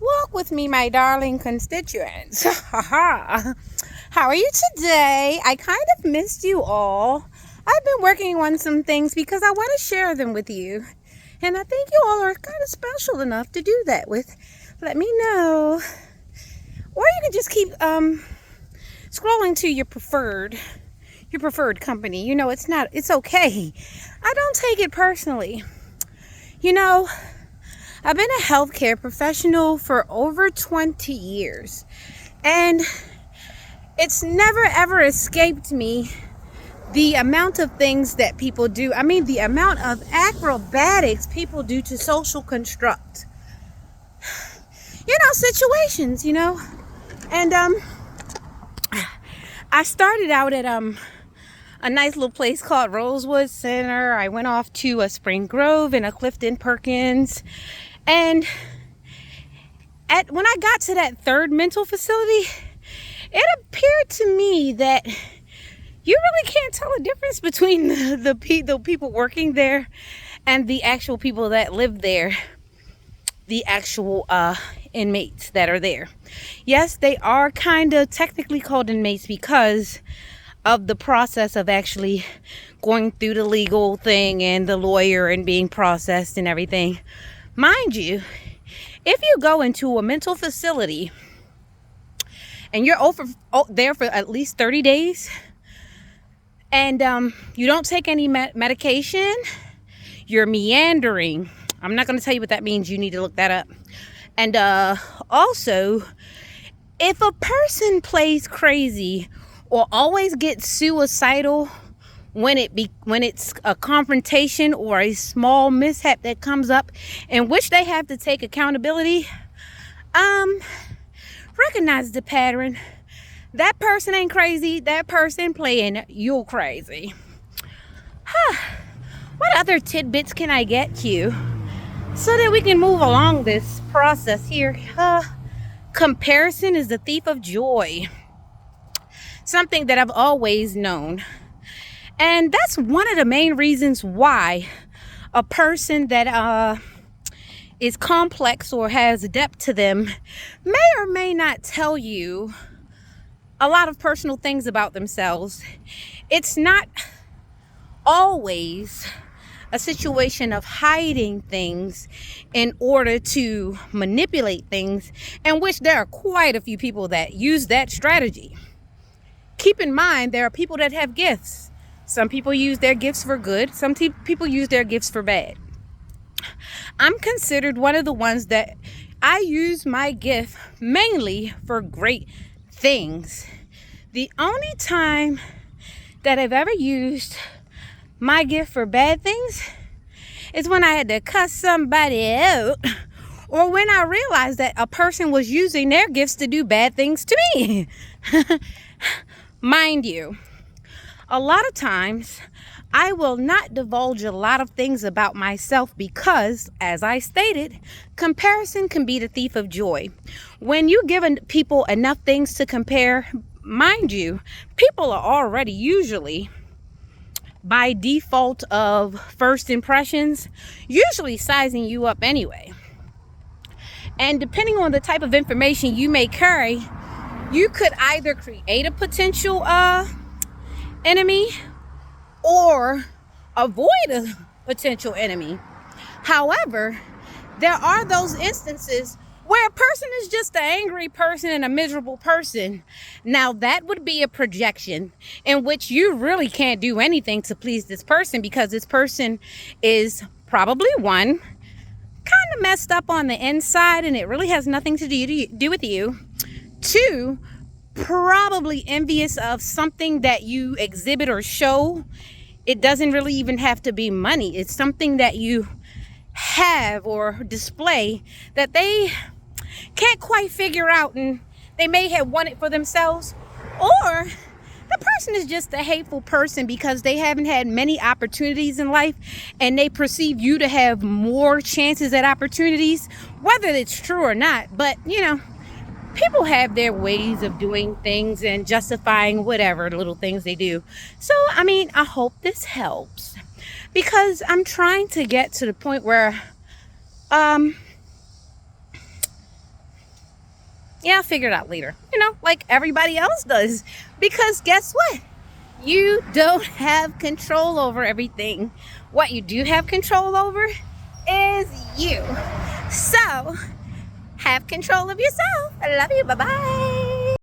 Walk with me, my darling constituents. How are you today? I kind of missed you all. I've been working on some things because I want to share them with you. And I think you all are kind of special enough to do that with. Let me know. Or you can just keep scrolling to your preferred company. It's okay. I don't take it personally. You know, I've been a healthcare professional for over 20 years, and it's never ever escaped me the amount of things that people do. I mean, the amount of acrobatics people do to social construct, situations, And I started out at a nice little place called Rosewood Center. I went off to a Spring Grove and a Clifton Perkins. And when I got to that third mental facility, it appeared to me that you really can't tell a difference between the people working there and the actual people that live there, the actual inmates that are there. Yes, they are kind of technically called inmates because of the process of actually going through the legal thing and the lawyer and being processed and everything. Mind you, if you go into a mental facility and you're there for at least 30 days and you don't take any medication, you're meandering. I'm not going to tell you what that means. You need to look that up. And also, if a person plays crazy or always gets suicidal when it's a confrontation or a small mishap that comes up in which they have to take accountability, recognize the pattern. That person ain't crazy. That person playing you crazy. What other tidbits can I get you so that we can move along this process here? Comparison is the thief of joy. Something that I've always known. And that's one of the main reasons why a person that is complex or has depth to them may or may not tell you a lot of personal things about themselves. It's not always a situation of hiding things in order to manipulate things, in which there are quite a few people that use that strategy. Keep in mind, there are people that have gifts. Some people use their gifts for good. Some people use their gifts for bad. I'm considered one of the ones that I use my gift mainly for great things. The only time that I've ever used my gift for bad things is when I had to cuss somebody out, or when I realized that a person was using their gifts to do bad things to me. Mind you, a lot of times I will not divulge a lot of things about myself because, as I stated, comparison can be the thief of joy. When you give people enough things to compare, mind you, people are already usually, by default of first impressions, usually sizing you up anyway. And depending on the type of information you may carry, you could either create a potential enemy or avoid a potential enemy. However, there are those instances where a person is just an angry person and a miserable person. Now, that would be a projection in which you really can't do anything to please this person, because this person is probably, one, kind of messed up on the inside and it really has nothing to do with you. Two, probably envious of something that you exhibit or show. It doesn't really even have to be money. It's something that you have or display that they can't quite figure out, and they may have won it for themselves. Or the person is just a hateful person because they haven't had many opportunities in life and they perceive you to have more chances at opportunities, whether it's true or not. But people have their ways of doing things and justifying whatever little things they do. So, I hope this helps, because I'm trying to get to the point where I'll figure it out later. Like everybody else does. Because guess what? You don't have control over everything. What you do have control over is you. So, have control of yourself. I love you. Bye-bye.